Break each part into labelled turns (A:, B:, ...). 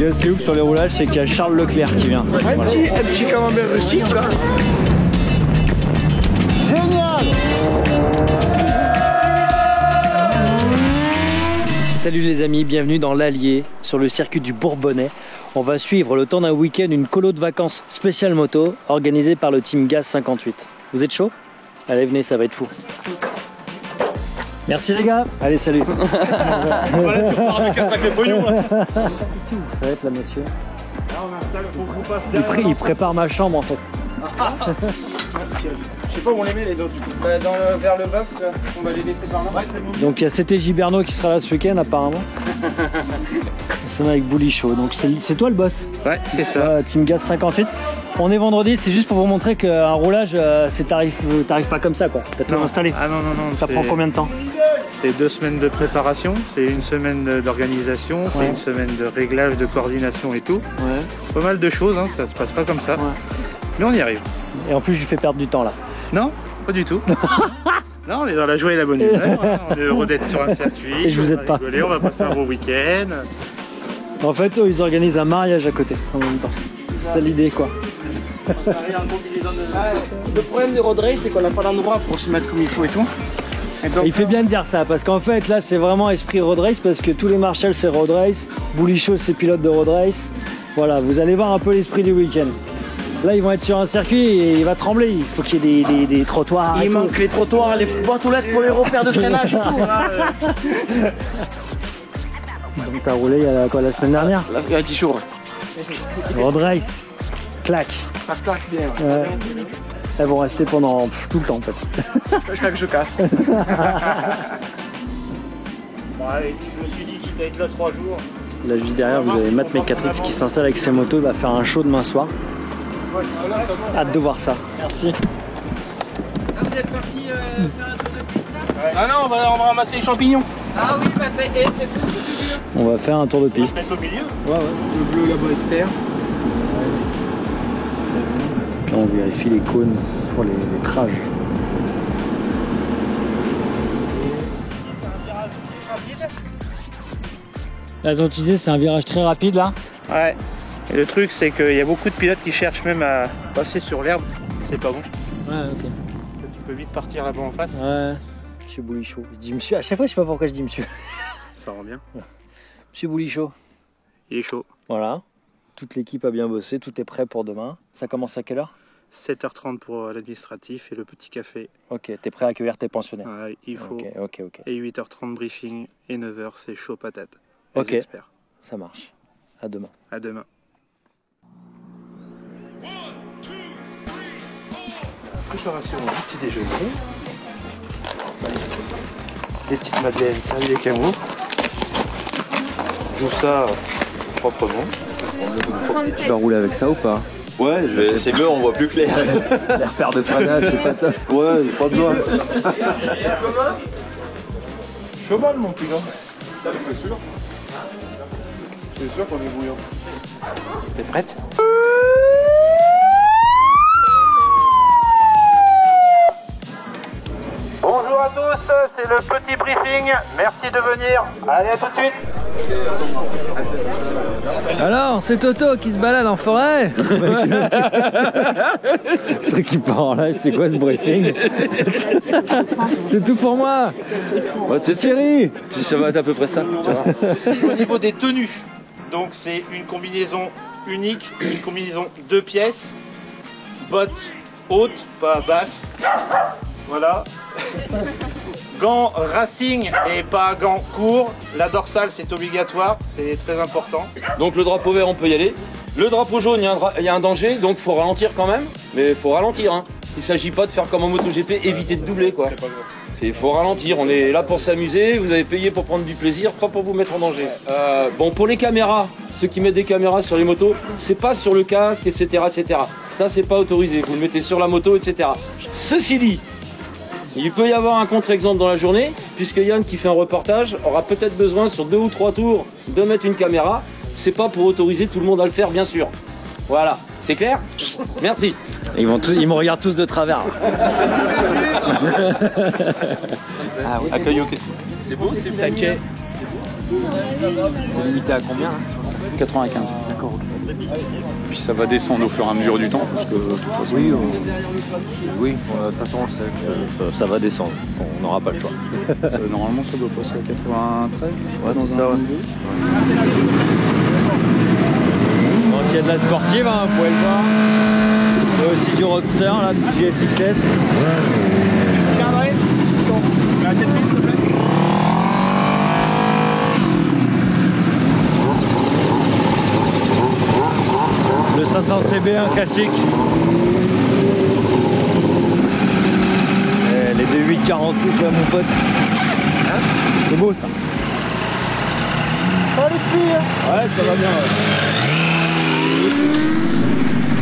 A: Ce qui est assez ouf sur les roulages, c'est qu'il y a Charles Leclerc qui vient.
B: Un petit camembert rustique, quoi.
A: Génial! Salut les amis, bienvenue dans l'Allier, sur le circuit du Bourbonnais. On va suivre le temps d'un week-end une colo de vacances spéciale moto organisée par le team Gaz 58. Vous êtes chaud? Allez venez, ça va être fou. Merci les gars. Allez salut. Qu'est-ce que vous faites là monsieur? Il prépare ma chambre en fait.
B: Je sais pas où on les met les autres du coup. Vers le box, on va les laisser par là.
A: Donc il y a CTJ Berno qui sera là ce week-end apparemment. On est avec Boulichaud, donc c'est toi le boss?
C: Ouais, c'est ça.
A: Team Gaz 58. On est vendredi, c'est juste pour vous montrer qu'un roulage, t'arrives pas comme ça quoi. T'as tout installé.
C: Ah non.
A: Ça prend combien de temps?
C: C'est 2 semaines de préparation, c'est 1 semaine d'organisation, c'est 1 semaine de réglage, de coordination et tout.
A: Ouais.
C: Pas mal de choses, hein, ça se passe pas comme ça. Ouais. Mais on y arrive.
A: Et en plus, je lui fais perdre du temps là.
C: Non, pas du tout. Non, on est dans la joie et la bonne humeur. Hein. On est heureux d'être sur un circuit.
A: Et je vous aide pas.
C: Rigoler, on va passer un beau week-end.
A: En fait, eux, ils organisent un mariage à côté en même temps. C'est l'idée quoi.
B: Le problème des road race, c'est qu'on n'a pas l'endroit pour se mettre comme il faut et tout. Et donc,
A: il fait bien de dire ça parce qu'en fait là c'est vraiment esprit road race parce que tous les marshals c'est road race, Boulichaud c'est pilote de road race. Voilà, vous allez voir un peu l'esprit du week-end. Là ils vont être sur un circuit et il va trembler, il faut qu'il y ait des trottoirs.
B: Il manque les trottoirs, les boîtes aux lettres pour les repères de freinage et tout.
A: Donc t'as roulé la semaine dernière?
B: Il y a 10 jours.
A: Road race, claque.
B: Ça claque bien.
A: Ouais. Elles vont rester pendant tout le temps en fait.
B: Jusqu'à que je casse.
C: Bon, allez, je me suis dit qu'il allait être là 3 jours.
A: Là juste derrière vous avez Matt Mecatrix qui s'installe avec ses motos, il va faire un show demain soir. Hâte de voir ça. Merci.
B: Ah, vous êtes parti faire un tour de piste là? Ah non, on va ramasser les champignons. Ah oui, bah c'est tout.
A: On va faire un tour de piste.
C: On va se mettre au milieu.
A: Ouais.
B: Le bleu là-bas externe.
A: Puis on vérifie les cônes pour les trages. Là, donc tu disais, c'est un virage très rapide là?
C: Ouais. Et le truc, c'est qu'il y a beaucoup de pilotes qui cherchent même à passer sur l'herbe. C'est pas bon.
A: Ouais, ok.
C: Tu peux vite partir là-bas en face.
A: Ouais. Monsieur Boulichaud. Je dis monsieur, à chaque fois je sais pas pourquoi je dis monsieur.
C: Ça rend bien.
A: Monsieur Boulichaud.
C: Il est chaud.
A: Voilà. Toute l'équipe a bien bossé, tout est prêt pour demain. Ça commence à quelle heure?
C: 7h30 pour l'administratif et le petit café.
A: Ok, t'es prêt à accueillir tes pensionnaires?
C: Ouais, il faut.
A: Ok.
C: Et 8h30 briefing et 9h c'est chaud patate.
A: Ok.
C: Experts.
A: Ça marche. À demain.
C: À demain. Préparation du petit déjeuner. Des petites madeleines servies avec amour. Je joue ça proprement.
A: Tu vas rouler avec ça ou pas?
D: Ouais, c'est bleu, on voit plus clair.
A: Les repères de freinage, c'est pas top.
D: Ouais, pas besoin.
B: Cheval mon pilote. C'est sûr. C'est sûr qu'on est bouillant.
C: T'es prête? Bonjour à tous, c'est le petit briefing. Merci de venir. Allez, à tout de suite.
A: Alors, c'est Toto qui se balade en forêt. Le truc qui part en live, c'est quoi ce briefing? C'est tout pour moi. C'est Thierry.
D: Ça va être à peu près ça. Tu vois.
C: Au niveau des tenues, donc c'est une combinaison unique, une combinaison 2 pièces, bottes hautes, pas basses. Voilà. Gants racing et pas gants courts. La dorsale c'est obligatoire, c'est très important.
D: Donc le drapeau vert, on peut y aller. Le drapeau jaune, il y a un danger, donc faut ralentir quand même. Mais faut ralentir. Hein. Il s'agit pas de faire comme en MotoGP, éviter de doubler quoi. Il faut ralentir. On est là pour s'amuser. Vous avez payé pour prendre du plaisir, pas pour vous mettre en danger. Bon, pour les caméras, ceux qui mettent des caméras sur les motos, c'est pas sur le casque, etc., etc. Ça, c'est pas autorisé. Vous le mettez sur la moto, etc. Ceci dit. Il peut y avoir un contre-exemple dans la journée, puisque Yann qui fait un reportage aura peut-être besoin sur 2 ou 3 tours de mettre une caméra. C'est pas pour autoriser tout le monde à le faire, bien sûr. Voilà, c'est clair? Merci.
A: Ils me regardent tous de travers.
D: Ah oui. Accueil ok.
C: C'est beau, c'est taquet.
A: C'est limité à combien hein,
E: 95.
A: D'accord.
E: Puis ça va descendre au fur et à mesure du temps, parce que de toute façon...
F: Oui, de toute façon, on sait que ça va descendre. On n'aura pas le choix.
E: Normalement, ça doit passer à 93,
F: Ouais,
E: dans
F: ça,
E: un
F: ouais.
A: Donc il y a de la sportive, hein, vous pouvez le voir. Il y a aussi du roadster, là, du GSXS. Le 500 CB, un classique. Et les V8 48 là, mon pote. Hein, c'est beau ça.
C: Oh les filles hein.
A: Ouais, ça va bien. Ouais.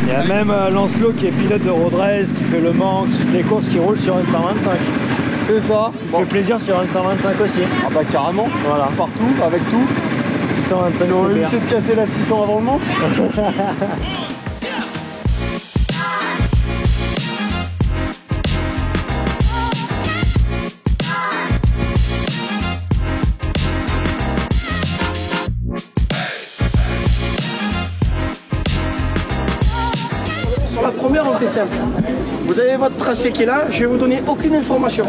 A: Il y a même Lancelot qui est pilote de road race, qui fait le Mans, les courses qui roulent sur une 125.
C: C'est ça.
A: Il fait plaisir sur une 125 aussi.
C: Ah bah carrément,
A: Voilà.
C: partout, avec tout.
A: 125
C: On aurait
A: c'est bien.
C: peut-être cassé la 600 avant le manque.
G: Sur la première, on fait simple. Vous avez votre tracé qui est là, je vais vous donner aucune information.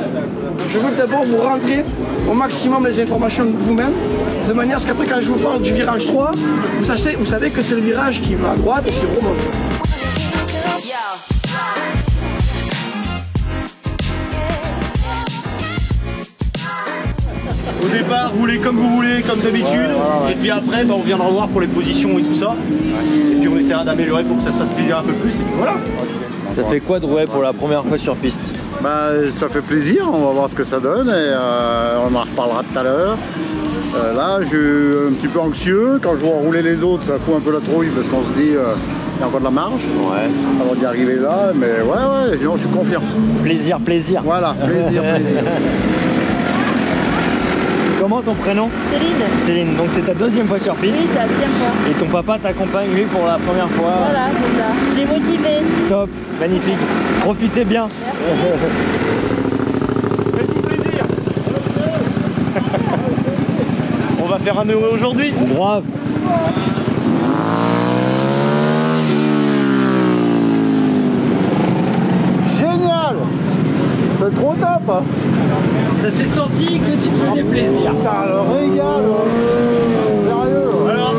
G: Je veux d'abord vous rentrer au maximum les informations de vous-même, de manière à ce qu'après quand je vous parle du virage 3, vous savez que c'est le virage qui va à droite et qui remonte.
C: Au départ, roulez comme vous voulez, comme d'habitude. Et puis après, bah, on viendra voir pour les positions et tout ça. Et puis on essaiera d'améliorer pour que ça se fasse plaisir un peu plus. Et puis voilà.
A: Ça fait quoi de rouler pour la première fois sur piste?
H: Bah, ça fait plaisir, on va voir ce que ça donne et on en reparlera tout à l'heure. Là, je suis un petit peu anxieux. Quand je vois rouler les autres, ça fout un peu la trouille parce qu'on se dit il y a encore de la marge avant d'y arriver là. Mais ouais, sinon, je suis confiant.
A: Plaisir, plaisir.
H: Voilà, plaisir.
A: Comment ton prénom?
I: Céline.
A: Céline, donc c'est ta deuxième fois sur piste.
I: Oui, c'est la deuxième fois.
A: Et ton papa t'accompagne lui pour la première fois.
I: Voilà, c'est ça. Je l'ai motivé.
A: Top, magnifique. Profitez bien.
C: On va faire un heureux aujourd'hui.
A: Brave.
H: Génial. C'est trop top hein.
A: Ça s'est senti que tu te faisais plaisir.
H: Putain, le régal. Sérieux.
C: Alors,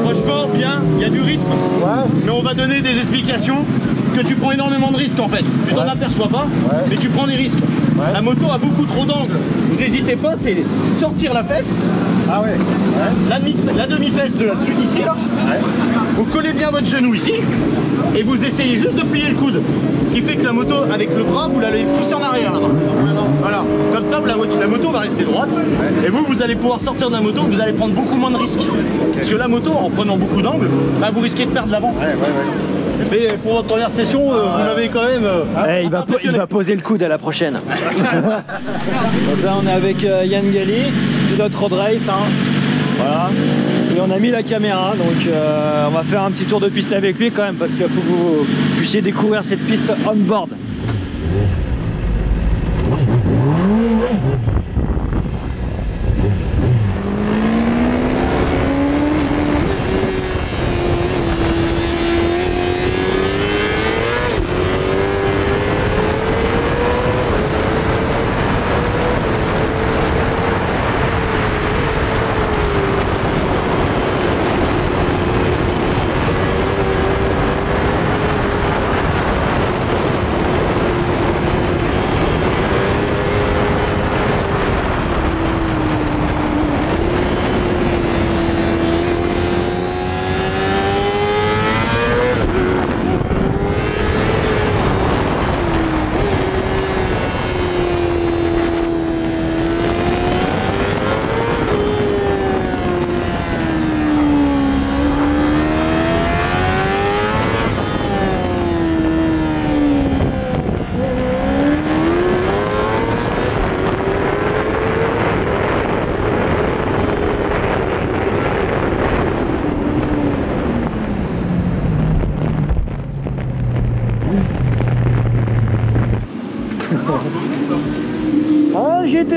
C: franchement, bien, il y a du rythme.
H: Ouais.
C: Mais on va donner des explications. Parce que tu prends énormément de risques en fait. Tu t'en aperçois pas, mais tu prends des risques. La moto a beaucoup trop d'angles. Vous n'hésitez pas, c'est sortir la fesse.
H: Ah ouais.
C: La demi-fesse de la sud ici là. Vous collez bien votre genou ici. Et vous essayez juste de plier le coude. Ce qui fait que la moto, avec le bras, vous l'allez pousser en arrière là-bas. Voilà. Comme ça, la moto va rester droite. Et vous allez pouvoir sortir de la moto, vous allez prendre beaucoup moins de risques. Parce que la moto, en prenant beaucoup d'angles, bah, vous risquez de perdre l'avant. Mais pour votre première session, vous l'avez quand même.
A: Il va poser le coude à la prochaine. Donc là on est avec Yann Gali, pilote road race. Hein. Voilà. Et on a mis la caméra, donc on va faire un petit tour de piste avec lui quand même parce qu'il faut que vous puissiez découvrir cette piste on-board.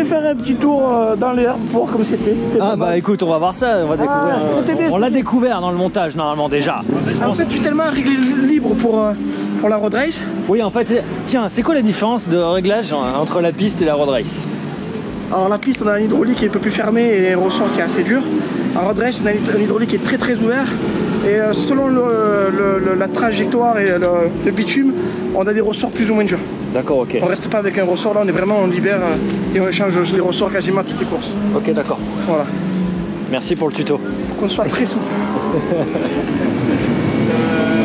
G: faire un petit tour dans l'herbe pour voir comme c'était.
A: Ah bah écoute, on va voir ça, on va découvrir. On l'a découvert dans le montage normalement déjà.
G: En fait, tu es tellement libre pour la road race.
A: Oui, en fait, tiens, c'est quoi la différence de réglage entre la piste et la road race?
G: Alors la piste, on a un hydraulique qui est un peu plus fermé et un ressort qui est assez dur. En road race, on a un hydraulique qui est très ouvert. Et selon la trajectoire et le bitume, on a des ressorts plus ou moins durs.
A: D'accord, ok.
G: On reste pas avec un ressort, là on est vraiment en hiver et on change les ressorts quasiment à toutes les courses.
A: Ok, d'accord.
G: Voilà.
A: Merci pour le tuto.
G: Pour qu'on soit très souple.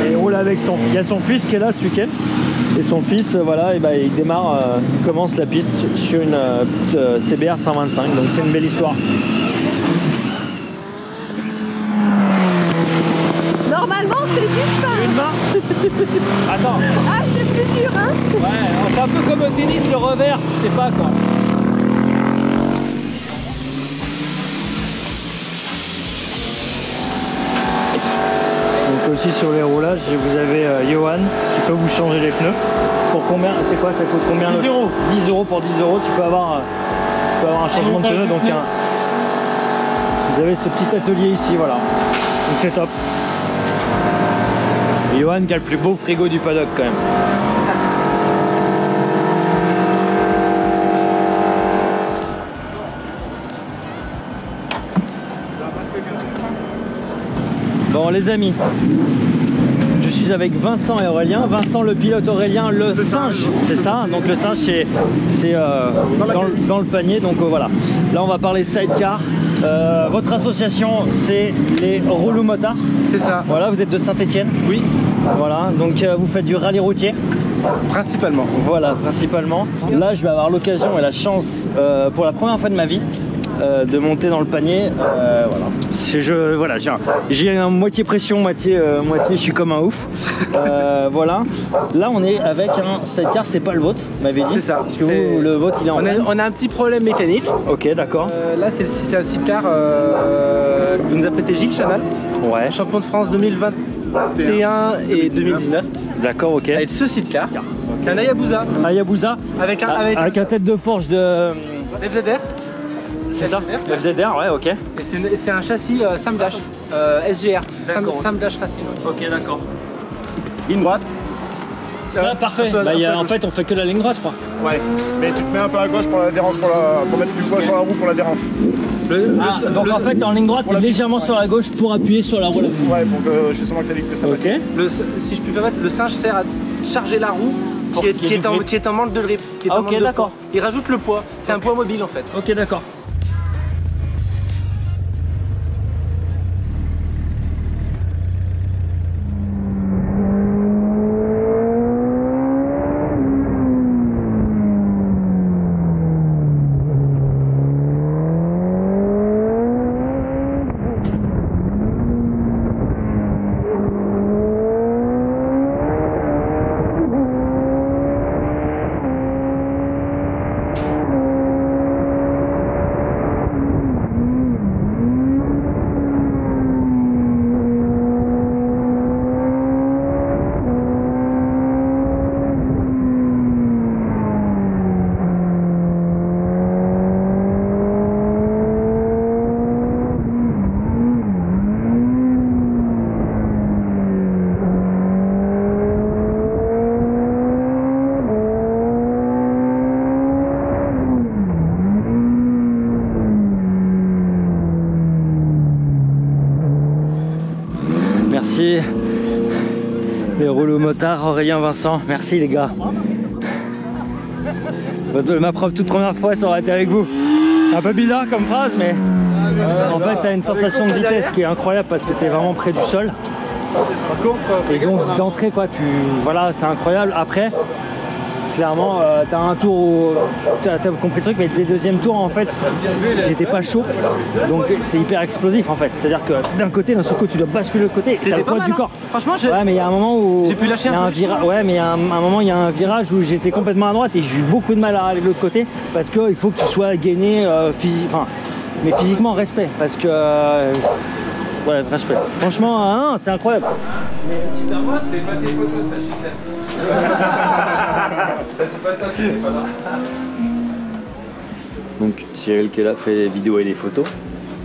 A: Et il roule avec il y a son fils qui est là ce week-end. Et son fils, voilà, et bah, il démarre, il commence la piste sur une petite CBR 125, donc c'est une belle histoire.
I: Normalement, c'est juste ça.
A: Une main. Attends.
I: Ah, c'est plus dur, hein.
A: Ouais, c'est un peu comme au tennis, le revers, tu sais pas quoi. Donc aussi sur les roulages, vous avez Johan qui peut vous changer les pneus. Pour combien? C'est quoi? Ça coûte combien?
C: 10 euros.
A: 10 euros pour 10 euros, tu peux avoir un changement de pneu. Donc vous avez ce petit atelier ici, voilà. Donc c'est top. Et Johan qui a le plus beau frigo du paddock quand même. Bon les amis, je suis avec Vincent et Aurélien. Vincent le pilote, Aurélien le singe, c'est ça? Donc le singe c'est dans le panier, donc voilà. Là on va parler sidecar. Votre association c'est les Relous Motards.
B: C'est ça.
A: Voilà, vous êtes de Saint-Étienne. Oui. Voilà, donc vous faites du rallye routier.
B: Principalement.
A: Voilà, principalement. Là je vais avoir l'occasion et la chance pour la première fois de ma vie de monter dans le panier. Voilà, j'ai un moitié pression, moitié je suis comme un ouf. Voilà. Là on est avec un sidecar, c'est pas le vôtre, vous m'avez dit.
B: C'est ça.
A: Parce que vous, le vôtre il est en panne.
B: On a un petit problème mécanique.
A: Ok, d'accord.
B: Là c'est un sidecar que nous a prêté Gilles Chanal.
A: Ouais.
B: Champion de France 2021 et 2019.
A: D'accord, ok.
B: Avec ce sidecar. C'est un Hayabusa.
A: Hayabusa
B: avec
A: un tête de Porsche de
B: FZR.
A: C'est ça, FZR, ouais, ok.
B: Et c'est un châssis Sam Dash, SGR, Sam Dash Racing.
A: Ok, d'accord. Ligne droite. Ça, parfait. En fait, on fait que la ligne droite, je crois.
H: Ouais, mais tu te mets un peu à gauche pour l'adhérence, pour mettre du poids sur la roue pour l'adhérence.
A: Donc en fait, en ligne droite, tu es légèrement sur la gauche pour appuyer sur la roue.
H: Ouais, pour que justement que ça évite que ça.
A: Ok.
B: Si je puis me permettre, le singe sert à charger la roue qui est en manque de grip.
A: Ok, d'accord.
B: Il rajoute le poids. C'est un poids mobile en fait.
A: Ok, d'accord. Merci les Relous Motards, Aurélien, Vincent, merci les gars. Ma toute première fois ça aurait été avec vous. Un peu bizarre comme phrase mais en fait tu as une sensation de vitesse qui est incroyable parce que tu es vraiment près du sol. Et donc d'entrée quoi, voilà c'est incroyable. Après clairement t'as un tour où t'as compris le truc mais dès le deuxième tour en fait j'étais pas chaud donc c'est hyper explosif en fait, c'est à dire que d'un côté d'un seul coup tu dois basculer de l'autre côté et t'as le poids du corps.
B: Franchement
A: ouais mais il y a un moment où
B: j'ai pu lâcher un peu
A: ouais mais il y a un moment il y a un virage où j'étais complètement à droite et j'ai eu beaucoup de mal à aller de l'autre côté parce que il faut que tu sois gainé mais physiquement respect parce que ouais respect franchement c'est incroyable.
B: Mais Super Moi, c'est pas tes photos, ça, je sais. Ça, c'est pas toi qui n'es pas là.
F: Donc Cyril qui est là fait les vidéos et les photos.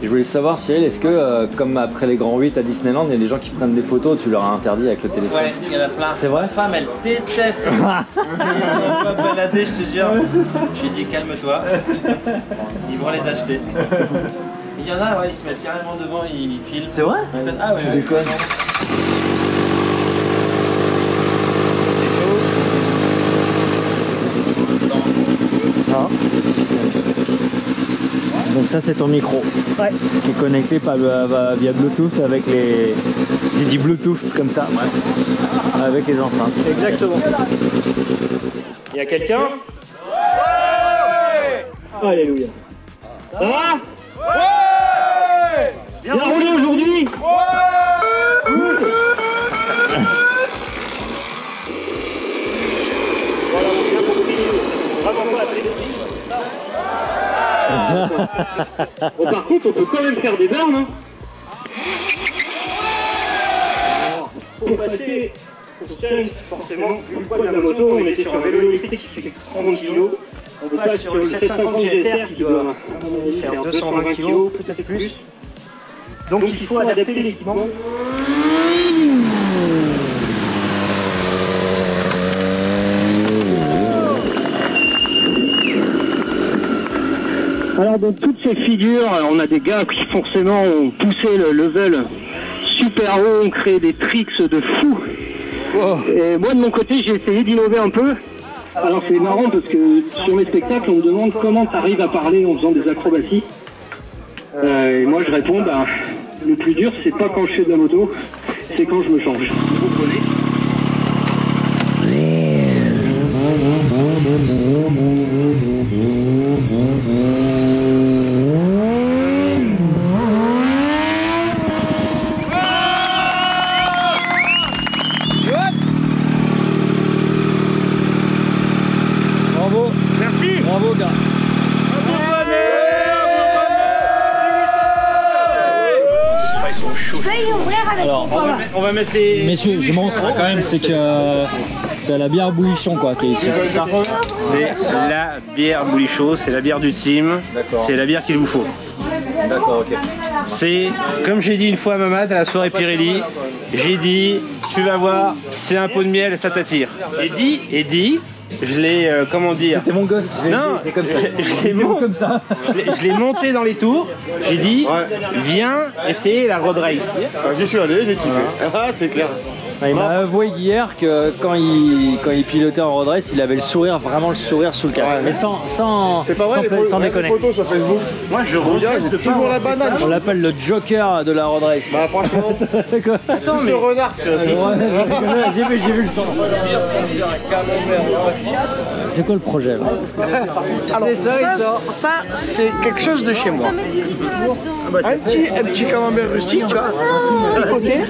F: Je voulais savoir, Cyril, est-ce que, comme après les grands 8 à Disneyland, il y a des gens qui prennent des photos, tu leur as interdit avec le téléphone?
C: Ouais, il y en a plein.
F: C'est vrai?
C: Ma femme, elle déteste ça. Ils vont pas balader, je te jure. J'ai dit, calme-toi. Ils vont les acheter. Il y en a, ouais, ils se mettent carrément devant, ils filment.
F: C'est vrai?
C: Ah ouais.
F: Tu déconnes. Ah, le système. Donc ça c'est ton micro qui est connecté via Bluetooth avec les... J'ai dit Bluetooth comme ça, avec les enceintes.
A: Exactement. Il y a quelqu'un? Alléluia. Ça va? Ouais! Bien roulé aujourd'hui? Bon, par contre, on peut quand même faire des bornes. Hein. Pour passer, on se tient forcément, vu le poids de la moto, on était sur un vélo électrique qui fait 30 kg. On passe sur le 750 GSR qui doit faire 220 kg, peut-être plus. Donc il faut adapter l'équipement. Alors dans toutes ces figures, on a des gars qui forcément ont poussé le level super haut, ont créé des tricks de fou. Oh. Et moi de mon côté j'ai essayé d'innover un peu. Alors c'est marrant parce que sur les spectacles on me demande comment tu arrives à parler en faisant des acrobaties. Et moi je réponds, bah, le plus dur c'est pas quand je fais de la moto, c'est quand je me change. Bravo. Merci. Bravo gars. Alors,
C: on va mettre les...
A: messieurs, je montre quand même, c'est que c'est la bière Boulichon quoi qui est ici.
C: C'est la bière Boulichon, c'est la bière du team, c'est la bière qu'il vous faut.
F: D'accord, ok.
C: C'est, comme j'ai dit une fois à Mamad à la soirée Pirelli, j'ai dit, tu vas voir, c'est un pot de miel, ça t'attire. Et dit, je l'ai, comment dire...
A: C'était mon gosse.
C: Non,
A: comme ça.
C: Je l'ai monté dans les tours, j'ai dit, viens essayer la road race.
H: J'y suis allé, j'ai kiffé.
C: Ah, c'est clair.
A: Il m'a avoué hier que quand il pilotait en road race, il avait le sourire, vraiment le sourire sous le casque. Mais sans déconner.
H: Les photos sur Facebook.
C: Moi je regarde
H: toujours la banane.
A: On l'appelle le Joker de la road race.
H: Bah franchement,
C: Attends, mais...
H: le renard.
A: J'ai vu le son. C'est quoi le projet là?
G: Alors ça c'est quelque chose de chez moi. Un petit camembert rustique, tu vois, de côté,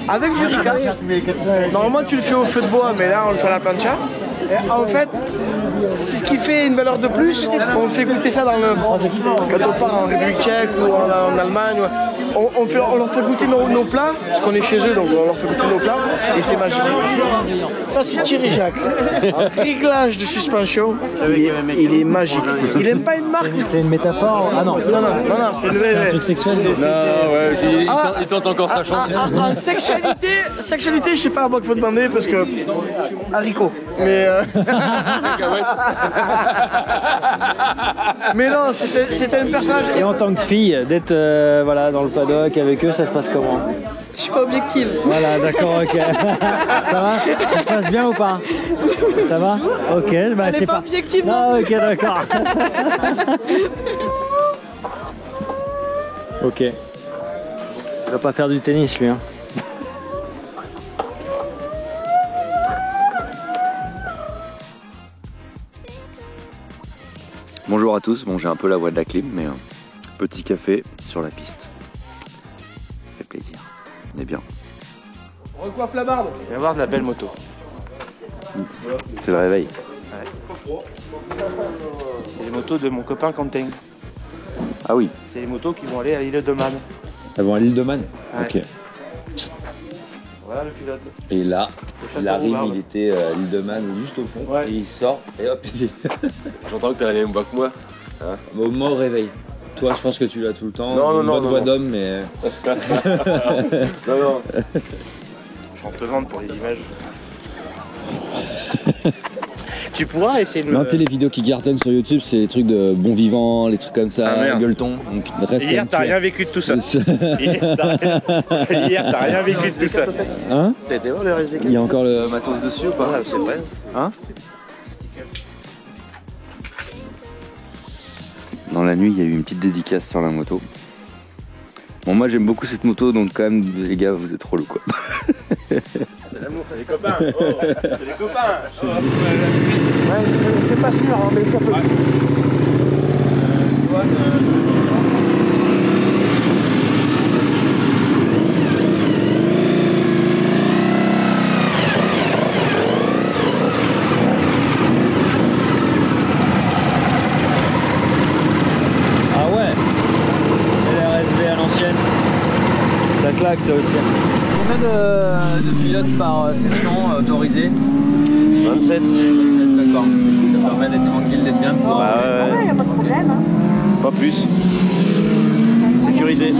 G: avec du Ricard. Normalement tu le fais au feu de bois, mais là on le fait à la plancha. Et en fait, c'est ce qui fait une valeur de plus. On fait goûter ça quand on part en République tchèque ou en Allemagne. On leur fait goûter nos plats, parce qu'on est chez eux, donc on leur fait goûter nos plats, et c'est magique. Ça c'est Thierry Jacques. Réglage de suspension, il est magique. Il n'aime pas une marque.
A: C'est une métaphore? Ah non.
G: Non, c'est un
A: truc sexuel.
D: Il tente encore sa chance.
G: En sexualité, je sais pas à moi qu'il faut demander, parce que... Haricot. Mais non, c'était un personnage.
A: Et en tant que fille, d'être voilà, dans le paddock avec eux, ça se passe comment?
I: Je suis pas objective.
A: Voilà, d'accord, ok. Ça va? Ça se passe bien ou pas? Ça va? Ok, bah
I: On n'est pas objective, non?
A: Ah, ok, d'accord. Ok. Il va pas faire du tennis, lui, hein.
F: Bonjour à tous, bon j'ai un peu la voix de la clim, mais petit café sur la piste. Ça fait plaisir, on est bien.
G: On recoiffe la barbe.
C: Il va y avoir de la belle moto.
F: C'est le réveil.
C: C'est les motos de mon copain Quentin.
F: Ah oui.
C: C'est les motos qui vont aller à l'île de Man.
F: Elles vont à l'île de Man.
C: Ouais.
F: Ok.
C: Voilà le pilote.
F: Et là, il arrive,
C: Roubarbe.
F: il était à l'île de Man juste au fond, et il sort, et hop, il est...
D: J'entends que t'es allé même bas que moi.
F: Hein? Moi au réveil. Toi, je pense que tu l'as tout le temps.
J: Non,
F: une bonne voix d'homme, mais.
J: Non.
C: J'en plaisante pour les images. Tu pourras essayer de me...
F: Non, tu sais, les vidéos qui cartonnent sur YouTube, c'est les trucs de bon vivant, les trucs comme ça, gueuleton. Donc, reste
C: Hier, t'as rien vécu de tout ça. Hier, t'as rien vécu de tout ça.
F: Hein?
C: T'as été voir le RSVK?
F: Il y a encore le matos dessus ou pas?
C: Ah, c'est vrai.
F: Hein?
K: Dans la nuit, il y a eu une petite dédicace sur la moto. Bon, moi j'aime beaucoup cette moto, donc quand même, les gars, vous êtes relous quoi.
C: C'est l'amour, c'est les copains. Oh, c'est les copains. Oh.
G: Ouais, c'est pas sûr, hein, mais ça peut.
F: Ah ouais, LRSV à l'ancienne. Ça claque ça aussi. Combien de pilotes par session autorisée?
C: 27.
F: D'accord. Ça permet d'être tranquille, d'être bien pour.
C: Bah ouais.
I: Y a pas de problème. Hein.
C: Pas plus. Sécurité.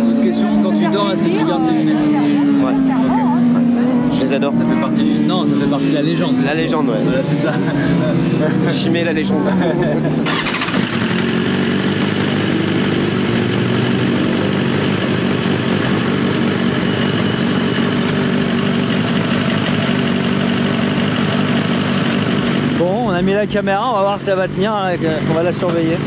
F: Autre question, quand tu dors, est-ce que tu gardes tes lunettes?
C: Ouais. Je les adore.
F: Ça fait partie du... Non, ça fait partie de la légende.
C: La légende, ouais.
F: Voilà, c'est ça.
C: Chimé la légende.
A: Bon, on a mis la caméra, on va voir si ça va tenir, hein, on va la surveiller.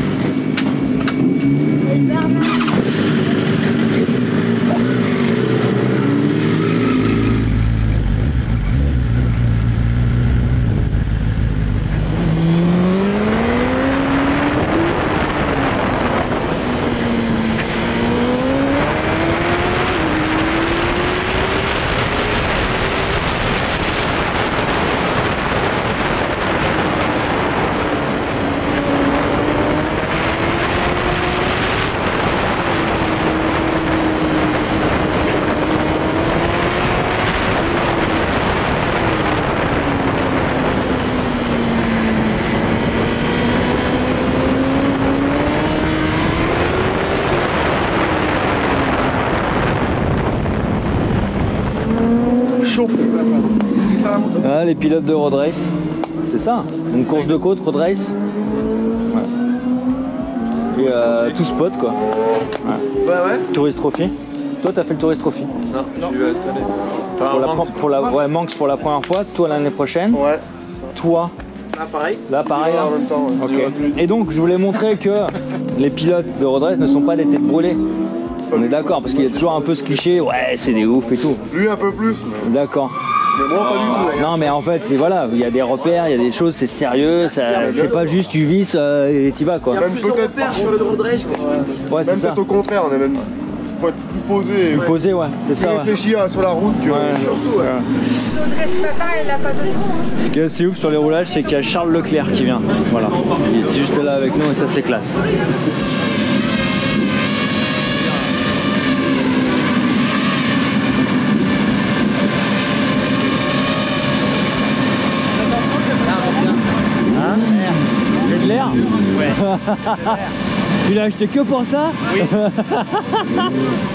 G: Chaud.
A: Ah, les pilotes de road race, c'est ça, une course de côte, road race. Ouais. Et tout spot quoi. Ouais.
G: Ouais.
A: Tourist Trophy. Toi t'as fait le Tourist Trophy?
J: Non, je vais cette année.
A: Ouais, Manx pour la première fois, toi l'année prochaine.
G: Ouais.
A: Toi.
G: Là pareil.
A: Là pareil.
G: En même temps. Ouais.
A: Ok. Et donc je voulais montrer que les pilotes de road race ne sont pas des têtes brûlées. On est d'accord, parce qu'il y a toujours un peu ce cliché, ouais c'est des oufs et tout.
H: Lui un peu plus.
A: D'accord.
H: Mais moi pas du tout.
A: Non mais en fait, et voilà, il y a des repères, il y a des choses, c'est sérieux, c'est pas juste tu visses et t'y vas quoi.
G: Il y a plus de repères sur le road race.
A: Ouais, c'est
H: Même
A: ça.
H: peut-être au contraire, on est même. Faut être plus posé.
A: Plus posé, ouais, c'est ça. Ouais.
H: Réfléchir sur la route que.
A: Ouais.
G: Surtout, ouais.
I: Audrey ce matin, elle l'a pas donné.
A: Ce qui est assez ouf sur les roulages, c'est qu'il y a Charles Leclerc qui vient. Voilà. Il est juste là avec nous et ça c'est classe. Hein? J'ai de l'air? Ouais. Tu l'as acheté que pour ça? Oui.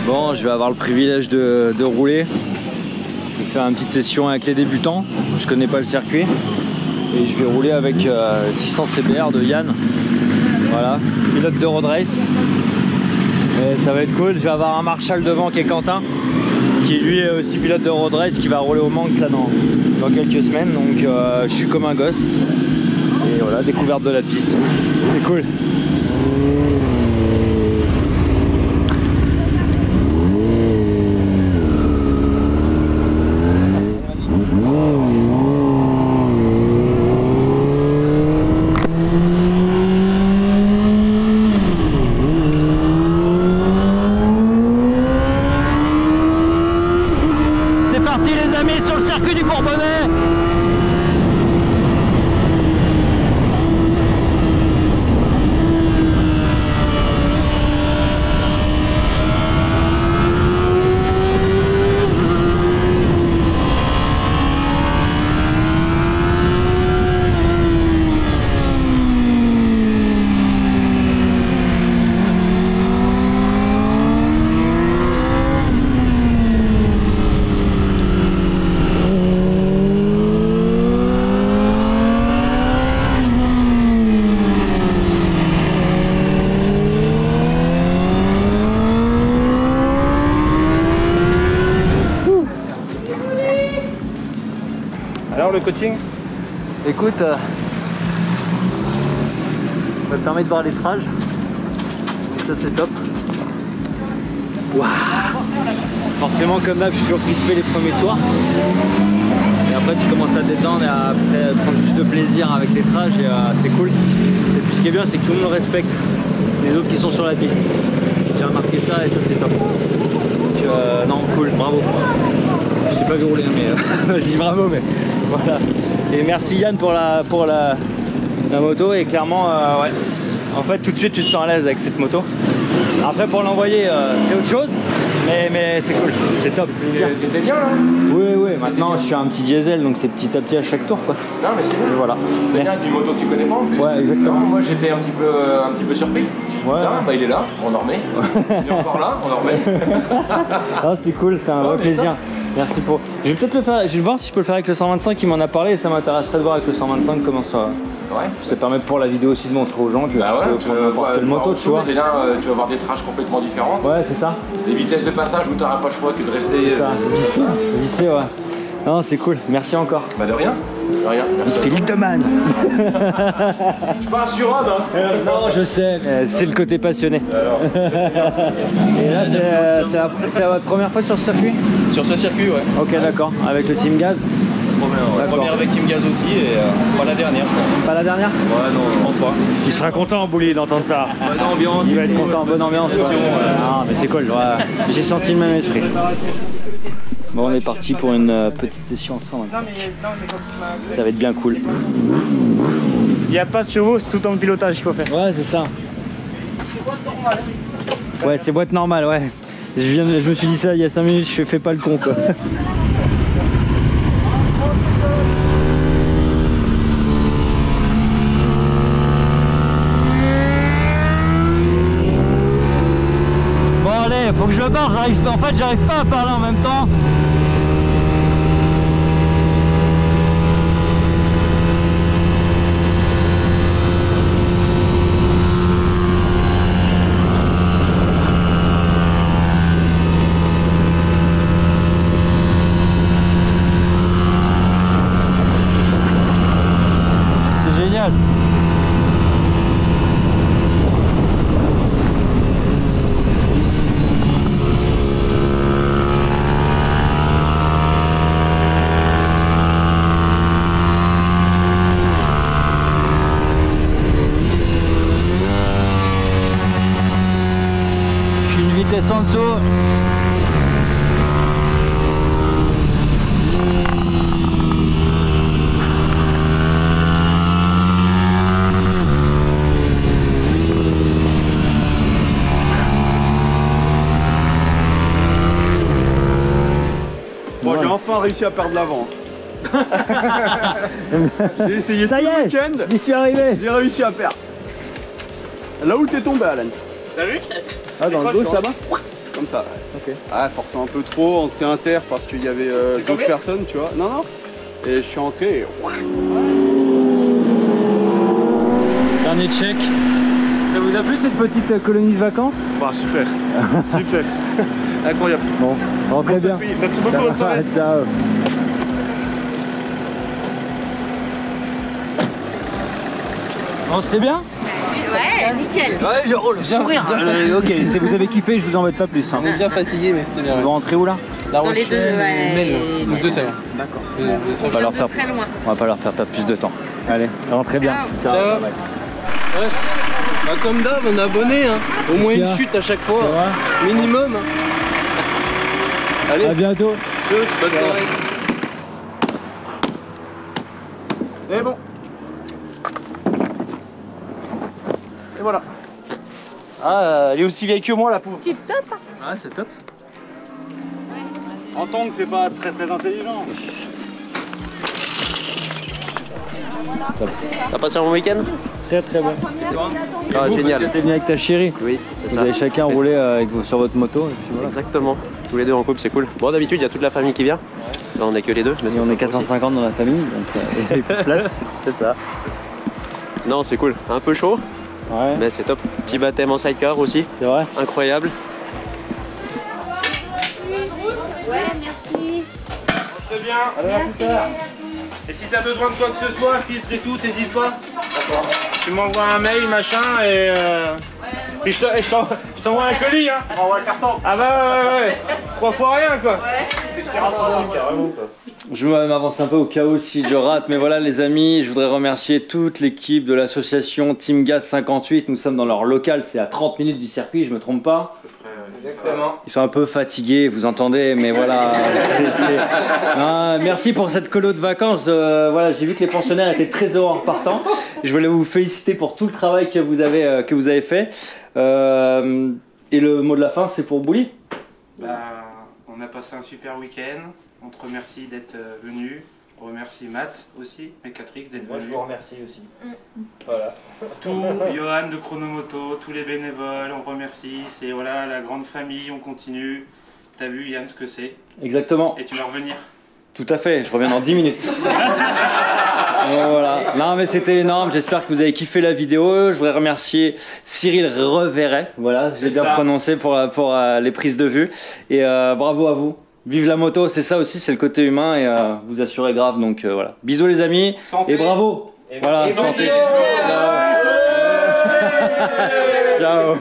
A: Bon, je vais avoir le privilège de rouler. Je vais faire une petite session avec les débutants. Je connais pas le circuit. Et je vais rouler avec 600 CBR de Yann. Voilà, pilote de road race. Et ça va être cool. Je vais avoir un Marshall devant qui est Quentin, qui lui est aussi pilote de road race, qui va rouler au Manx là dans quelques semaines. Donc je suis comme un gosse. Et voilà, découverte de la piste. C'est cool. C'est parti les amis sur le circuit du Bourbonnais.
C: coaching?
F: Écoute, ça me permet de voir les trages. Ça c'est top. Waouh. Forcément comme d'hab, je suis toujours crispé les premiers tours. Et après tu commences à te détendre et à après, prendre plus de plaisir avec les trages et c'est cool. Et puis ce qui est bien c'est que tout le monde respecte les autres qui sont sur la piste. J'ai remarqué ça et ça c'est top. Donc non cool, bravo. Je t'ai pas vu rouler mais je dis bravo mais voilà. Et merci Yann pour la moto et clairement ouais. En fait tout de suite tu te sens à l'aise avec cette moto. Après pour l'envoyer c'est autre chose. Mais c'est cool, c'est top.
B: T'étais bien là?
F: Oui, maintenant je suis un petit diesel donc c'est petit à petit à chaque tour quoi.
B: Non mais c'est bien.
F: Voilà.
B: C'est bien avec du moto que tu connais pas en plus.
F: Ouais, exactement.
B: Non, moi j'étais un petit peu surpris.
F: Ouais.
B: Putain, bah il est là, on en remet. Il est encore là, on en remet.
F: Ah, c'était cool, c'était un vrai plaisir. Merci pour. Je vais peut-être le faire, je vais voir si je peux le faire avec le 125, il m'en a parlé et ça m'intéresserait de voir avec le 125 comment ça.
B: Ouais.
F: Ça permet pour la vidéo aussi de montrer aux gens que
B: bah
F: tu peux prendre n'importe quelle moto, tu vois.
B: C'est là, tu vas avoir des trages complètement différentes.
F: Ouais, c'est ça.
B: Des vitesses de passage où tu n'auras pas le choix que de rester.
F: C'est ça, vissé, ouais. Non, c'est cool, merci encore.
B: Bah de rien. De rien, merci.
F: Philippe Deman.
B: Je suis pas un surhomme, hein.
F: Non, je sais, mais c'est le côté passionné. Et là, c'est votre première fois sur ce circuit?
B: Sur ce circuit, ouais.
F: Ok, d'accord. Avec le Team Gaz?
B: Première avec Team Gaz aussi et pas la dernière, je pense.
F: Pas la dernière?
B: Ouais, non, je pense pas.
A: Il sera content, Bouli, d'entendre ça.
B: Bonne ambiance.
F: Il va être content, bonne ambiance. Ouais. Ah, mais c'est cool, ouais. J'ai senti le même esprit. Bon, on est parti pour une petite session ensemble. Ça va être bien cool.
A: Il n'y a pas de chevaux, c'est tout en pilotage qu'il faut faire.
F: Ouais, c'est ça. Ouais, c'est boîte normale, ouais. Je me suis dit ça il y a 5 minutes, je fais pas le con, quoi. Bon, allez, faut que je le barre. En fait, j'arrive pas à parler en même temps. Vitesse en dessous.
H: Bon, j'ai enfin réussi à perdre l'avant. J'ai essayé tout le week-end.
F: J'y suis arrivé.
H: J'ai réussi à perdre. Là où t'es tombé, Alan.
B: T'as vu?
F: Ah, dans le gauche là-bas?
H: Comme ça.
F: Ok.
H: Ah, forcément un peu trop, entrée inter parce qu'il y avait d'autres personnes, tu vois. Non, non. Et je suis entré et...
F: Dernier check. Ça vous a plu cette petite colonie de vacances?
A: Bah super, super, incroyable.
F: Bon, rentrez bien.
A: Merci beaucoup, bonne soirée.
F: Ciao. Bon, c'était bien?
I: Ouais, nickel.
F: Ouais, je roule, sourire. Ok, si vous avez kiffé, je vous embête pas plus. Hein.
B: On est déjà fatigué, mais c'était bien.
F: Vous rentrez où là?
I: Dans les deux, ouais.
B: Donc deux salles.
F: D'accord.
I: On va leur faire très loin.
F: On va pas leur faire perdre plus de temps. Allez, rentrez bien.
B: Ciao. Ouais. Bah, comme d'hab, on est abonné, hein. Au moins une chute à chaque fois. Minimum. Allez.
F: À bientôt.
B: Bonne soirée.
H: C'est bon. Et voilà.
C: Ah, elle est aussi vieille que moi, la pauvre.
I: Tip top.
F: Ah, c'est top.
A: En tant que c'est pas très intelligent.
B: T'as passé un bon week-end?
F: Très bon.
B: Ah, génial.
F: T'es venu avec ta chérie.
B: Oui, c'est
F: Vous
B: ça.
F: avez chacun roulé sur votre moto. Et puis voilà.
B: Exactement. Tous les deux en couple, c'est cool. Bon, d'habitude, il y a toute la famille qui vient. Là, on est que les deux. Mais
F: Et on est 450 dans la famille, donc il y a plus de place.
B: C'est ça. Non, c'est cool. Un peu chaud,
F: Ouais,
B: mais c'est top. Petit baptême en sidecar aussi.
F: c'est vrai.
B: Incroyable.
I: Ouais, merci.
C: Très bien. Allez, à plus tard. Et si t'as besoin de quoi que ce soit, filtre et tout, t'hésites pas. D'accord. Tu m'envoies un mail, machin, et puis je t'envoie un colis, hein.
H: On envoie un carton.
C: Ah bah ouais. 3 fois rien, quoi.
F: Je m'avance un peu au cas où si je rate, mais voilà les amis, je voudrais remercier toute l'équipe de l'association Team Gas 58. Nous sommes dans leur local, c'est à 30 minutes du circuit, je me trompe pas.
C: Exactement.
F: Ils sont un peu fatigués, vous entendez, mais voilà. Ah, merci pour cette colo de vacances. Voilà, j'ai vu que les pensionnaires étaient très heureux en repartant. Je voulais vous féliciter pour tout le travail que vous avez fait. Et le mot de la fin, c'est pour Bouli.
C: Bah, on a passé un super week-end. On te remercie d'être venu. On remercie Matt aussi, Mecatrix d'être venu.
A: Moi, je vous remercie aussi. Voilà.
C: Tout, Johan de Chronomoto, tous les bénévoles, on remercie. C'est voilà, la grande famille, on continue. T'as vu Yann ce que c'est?
F: Exactement.
C: Et tu vas revenir?
F: Tout à fait, je reviens dans 10 minutes. Voilà. Non mais c'était énorme, j'espère que vous avez kiffé la vidéo. Je voudrais remercier Cyril Reverret, voilà, je l'ai bien prononcé pour les prises de vue. Et bravo à vous. Vive la moto, c'est ça aussi, c'est le côté humain et vous assurez grave, donc voilà. Bisous les amis, santé. Et bravo. Et voilà, santé. Ciao.